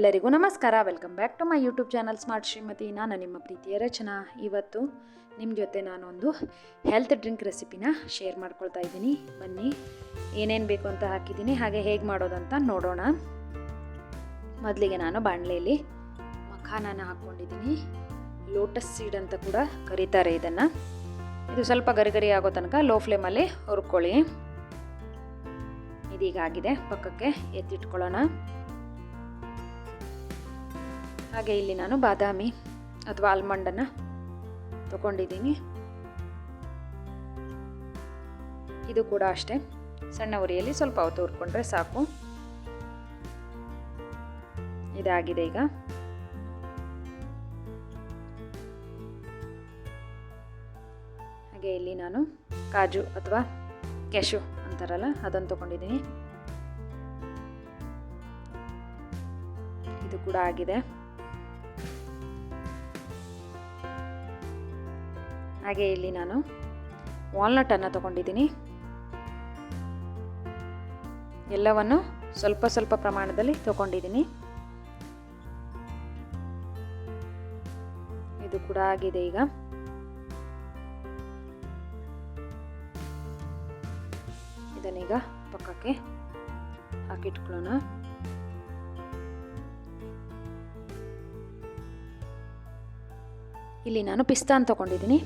ಎಲ್ಲರಿಗೂ ನಮಸ್ಕಾರ. Welcome back to my YouTube channel smart Shrimati. ನಾನು ನಿಮ್ಮ ಪ್ರೀತಿಯ ರಚನಾ. ಇವತ್ತು ನಿಮ್ಮ ಜೊತೆ ನಾನೊಂದು ಹೆಲ್ತ್ ಡ್ರಿಂಕ್ ರೆಸಿಪಿನ ಶೇರ್ ಮಾಡ್ಕೊಳ್ತಾ ಇದ್ದೀನಿ. ಬನ್ನಿ, ಏನೇನು ಬೇಕು ಅಂತ ಹಾಕಿದ್ದೀನಿ, ಹಾಗೆ ಹೇಗೆ ಮಾಡೋದಂತ ನೋಡೋಣ. ಮೊದಲಿಗೆ ನಾನು ಬಾಣಲೆಯಲ್ಲಿ ಮಖಾನನ ಹಾಕ್ಕೊಂಡಿದ್ದೀನಿ. ಲೋಟಸ್ ಸೀಡ್ ಅಂತ ಕೂಡ ಕರೀತಾರೆ ಇದನ್ನು. ಇದು ಸ್ವಲ್ಪ ಗರಿ ಆಗೋ ತನಕ ಲೋ ಫ್ಲೇಮಲ್ಲಿ ಹುರ್ಕೊಳ್ಳಿ. ಇದೀಗಾಗಿದೆ, ಪಕ್ಕಕ್ಕೆ ಎತ್ತಿಟ್ಕೊಳ್ಳೋಣ. ಹಾಗೆ ಇಲ್ಲಿ ನಾನು ಬಾದಾಮಿ ಅಥವಾ ಆಲ್ಮಂಡನ್ನು ತಗೊಂಡಿದ್ದೀನಿ. ಇದು ಕೂಡ ಅಷ್ಟೇ, ಸಣ್ಣ ಉರಿಯಲ್ಲಿ ಸ್ವಲ್ಪ ಹೊತ್ತು ಹುರ್ಕೊಂಡ್ರೆ ಸಾಕು. ಇದಾಗಿದೆ ಈಗ. ಹಾಗೆ ಇಲ್ಲಿ ನಾನು ಕಾಜು ಅಥವಾ ಕ್ಯಾಶು ಅಂತಾರಲ್ಲ, ಅದನ್ನು ತಗೊಂಡಿದ್ದೀನಿ. ಇದು ಕೂಡ ಆಗಿದೆ. ಹಾಗೆ ಇಲ್ಲಿ ನಾನು ವಾಲ್ನಟನ್ನು ತಗೊಂಡಿದ್ದೀನಿ. ಎಲ್ಲವನ್ನು ಸ್ವಲ್ಪ ಸ್ವಲ್ಪ ಪ್ರಮಾಣದಲ್ಲಿ ತಗೊಂಡಿದ್ದೀನಿ. ಇದು ಕೂಡ ಆಗಿದೆ ಈಗ. ಇದನ್ನೀಗ ಪಕ್ಕಕ್ಕೆ ಹಾಕಿಟ್ಕೊಳ್ಳೋಣ. ಇಲ್ಲಿ ನಾನು ಪಿಸ್ತಾನ ತಗೊಂಡಿದ್ದೀನಿ.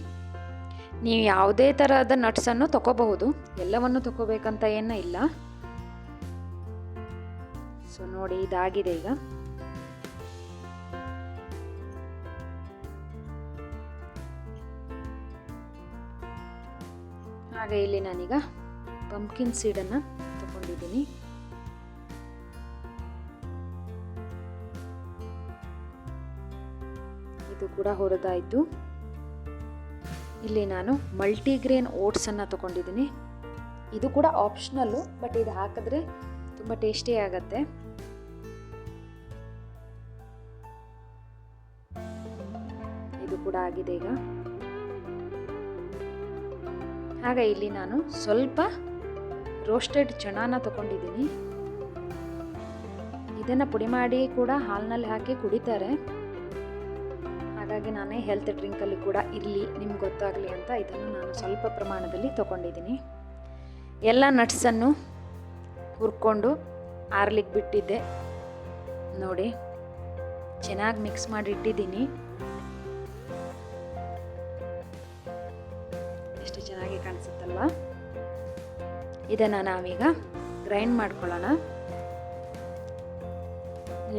ನೀವು ಯಾವುದೇ ಥರದ ನಟ್ಸನ್ನು ತಗೋಬಹುದು, ಎಲ್ಲವನ್ನು ತಗೋಬೇಕಂತ ಏನೂ ಇಲ್ಲ. ಸೊ ನೋಡಿ, ಇದಾಗಿದೆ ಈಗ. ಹಾಗೆ ಇಲ್ಲಿ ನಾನೀಗ ಪಂಪ್ಕಿನ್ ಸೀಡನ್ನು ತಗೊಂಡಿದ್ದೀನಿ. ಇದು ಕೂಡ ಹುರಿದಾಯಿತು. ಇಲ್ಲಿ ನಾನು ಮಲ್ಟಿಗ್ರೇನ್ ಓಟ್ಸನ್ನು ತಗೊಂಡಿದ್ದೀನಿ. ಇದು ಕೂಡ ಆಪ್ಷನಲ್ಲು, ಬಟ್ ಇದು ಹಾಕಿದ್ರೆ ತುಂಬ ಟೇಸ್ಟಿ ಆಗುತ್ತೆ. ಇದು ಕೂಡ ಆಗಿದೆ ಈಗ. ಹಾಗೆ ಇಲ್ಲಿ ನಾನು ಸ್ವಲ್ಪ ರೋಸ್ಟೆಡ್ ಚನಾನ ತಗೊಂಡಿದ್ದೀನಿ. ಇದನ್ನು ಪುಡಿ ಮಾಡಿ ಕೂಡ ಹಾಲಿನಲ್ಲಿ ಹಾಕಿ ಕುಡಿತಾರೆ. ಹಾಗಾಗಿ ನಾನೇ ಹೆಲ್ತ್ ಡ್ರಿಂಕಲ್ಲಿ ಕೂಡ ಇರಲಿ, ನಿಮ್ಗೆ ಗೊತ್ತಾಗಲಿ ಅಂತ ಇದನ್ನು ನಾನು ಸ್ವಲ್ಪ ಪ್ರಮಾಣದಲ್ಲಿ ತಗೊಂಡಿದ್ದೀನಿ. ಎಲ್ಲ ನಟ್ಸನ್ನು ಹುರ್ಕೊಂಡು ಆರ್ಲಿಕ್ಕೆ ಬಿಟ್ಟಿದ್ದೆ. ನೋಡಿ, ಚೆನ್ನಾಗಿ ಮಿಕ್ಸ್ ಮಾಡಿ ಇಟ್ಟಿದ್ದೀನಿ. ಎಷ್ಟು ಚೆನ್ನಾಗಿ ಕಾಣಿಸುತ್ತಲ್ವ. ಇದನ್ನು ನಾವೀಗ ಗ್ರೈಂಡ್ ಮಾಡ್ಕೊಳ್ಳೋಣ.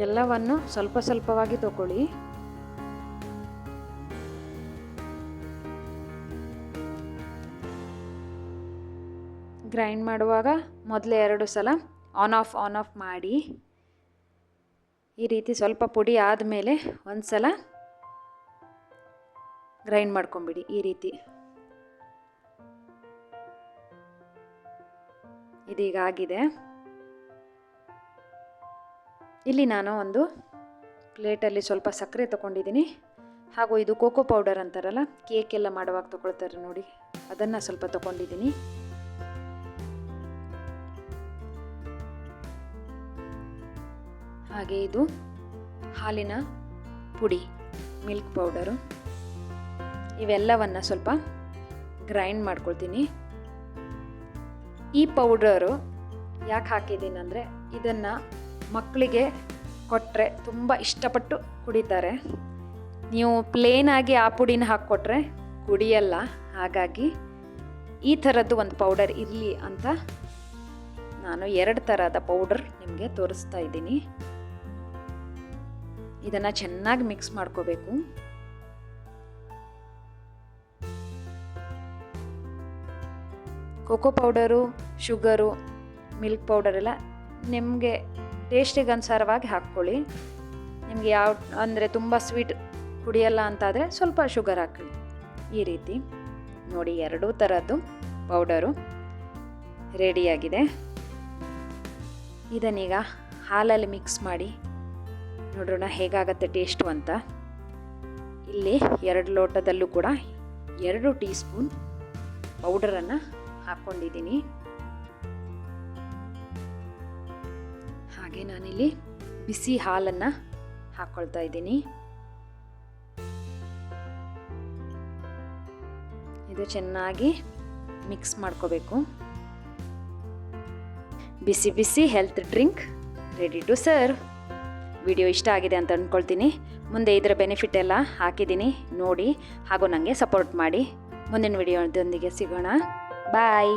ಎಲ್ಲವನ್ನು ಸ್ವಲ್ಪ ಸ್ವಲ್ಪವಾಗಿ ತಗೊಳ್ಳಿ. ಗ್ರೈಂಡ್ ಮಾಡುವಾಗ ಮೊದಲೇ 2 ಸಲ ಆನ್ ಆಫ್ ಮಾಡಿ, ಈ ರೀತಿ ಸ್ವಲ್ಪ ಪುಡಿ ಆದಮೇಲೆ ಒಂದು ಸಲ ಗ್ರೈಂಡ್ ಮಾಡ್ಕೊಂಬಿಡಿ. ಈ ರೀತಿ ಇದೀಗ ಆಗಿದೆ. ಇಲ್ಲಿ ನಾನು ಒಂದು ಪ್ಲೇಟಲ್ಲಿ ಸ್ವಲ್ಪ ಸಕ್ಕರೆ ತಗೊಂಡಿದ್ದೀನಿ. ಹಾಗೂ ಇದು ಕೋಕೋ ಪೌಡರ್ ಅಂತಾರಲ್ಲ, ಕೇಕ್ ಎಲ್ಲ ಮಾಡುವಾಗ ತಗೊಳ್ತಾರೆ ನೋಡಿ, ಅದನ್ನು ಸ್ವಲ್ಪ ತಗೊಂಡಿದ್ದೀನಿ. ಹಾಗೆ ಇದು ಹಾಲಿನ ಪುಡಿ, ಮಿಲ್ಕ್ ಪೌಡರು. ಇವೆಲ್ಲವನ್ನು ಸ್ವಲ್ಪ ಗ್ರೈಂಡ್ ಮಾಡ್ಕೊಳ್ತೀನಿ. ಈ ಪೌಡರು ಯಾಕೆ ಹಾಕಿದ್ದೀನಿ ಅಂದರೆ, ಇದನ್ನು ಮಕ್ಕಳಿಗೆ ಕೊಟ್ಟರೆ ತುಂಬ ಇಷ್ಟಪಟ್ಟು ಕುಡಿತಾರೆ. ನೀವು ಪ್ಲೇನಾಗಿ ಆ ಪುಡಿನ ಹಾಕ್ಕೊಟ್ರೆ ಕುಡಿಯಲ್ಲ. ಹಾಗಾಗಿ ಈ ಥರದ್ದು ಒಂದು ಪೌಡರ್ ಇರಲಿ ಅಂತ ನಾನು 2 ಥರದ ಪೌಡರ್ ನಿಮಗೆ ತೋರಿಸ್ತಾ ಇದ್ದೀನಿ. ಇದನ್ನು ಚೆನ್ನಾಗಿ ಮಿಕ್ಸ್ ಮಾಡ್ಕೋಬೇಕು. Cocoa powder, sugar, milk powder ಎಲ್ಲ ನಿಮಗೆ ಟೇಸ್ಟಿಗೆ ಅನುಸಾರವಾಗಿ ಹಾಕ್ಕೊಳ್ಳಿ. ನಿಮಗೆ ಯಾವ ಅಂದರೆ ತುಂಬ ಸ್ವೀಟ್ ಕುಡಿಯಲ್ಲ ಅಂತಾದರೆ ಸ್ವಲ್ಪ ಶುಗರ್ ಹಾಕೊಳ್ಳಿ. ಈ ರೀತಿ ನೋಡಿ, 2 ಥರದ್ದು ಪೌಡರು ರೆಡಿಯಾಗಿದೆ. ಇದನ್ನೀಗ ಹಾಲಲ್ಲಿ ಮಿಕ್ಸ್ ಮಾಡಿ ನೋಡೋಣ ಹೇಗಾಗತ್ತೆ ಟೇಸ್ಟು ಅಂತ. ಇಲ್ಲಿ 2 ಲೋಟದಲ್ಲೂ ಕೂಡ 2 ಟೀ ಸ್ಪೂನ್ ಪೌಡರನ್ನು ಹಾಕ್ಕೊಂಡಿದ್ದೀನಿ. ಹಾಗೆ ನಾನಿಲ್ಲಿ ಬಿಸಿ ಹಾಲನ್ನು ಹಾಕ್ಕೊಳ್ತಾ ಇದ್ದೀನಿ. ಇದು ಚೆನ್ನಾಗಿ ಮಿಕ್ಸ್ ಮಾಡ್ಕೋಬೇಕು. ಬಿಸಿ ಬಿಸಿ health drink ready to serve. Video ಇಷ್ಟ ಆಗಿದೆ ಅಂತ ಅಂದ್ಕೊಳ್ತೀನಿ. ಮುಂದೆ ಇದರ ಬೆನಿಫಿಟ್ ಎಲ್ಲ ಹಾಕಿದ್ದೀನಿ, ನೋಡಿ ಹಾಗೂ ನನಗೆ ಸಪೋರ್ಟ್ ಮಾಡಿ. ಮುಂದಿನ ವಿಡಿಯೋದೊಂದಿಗೆ ಸಿಗೋಣ. ಬಾಯ್.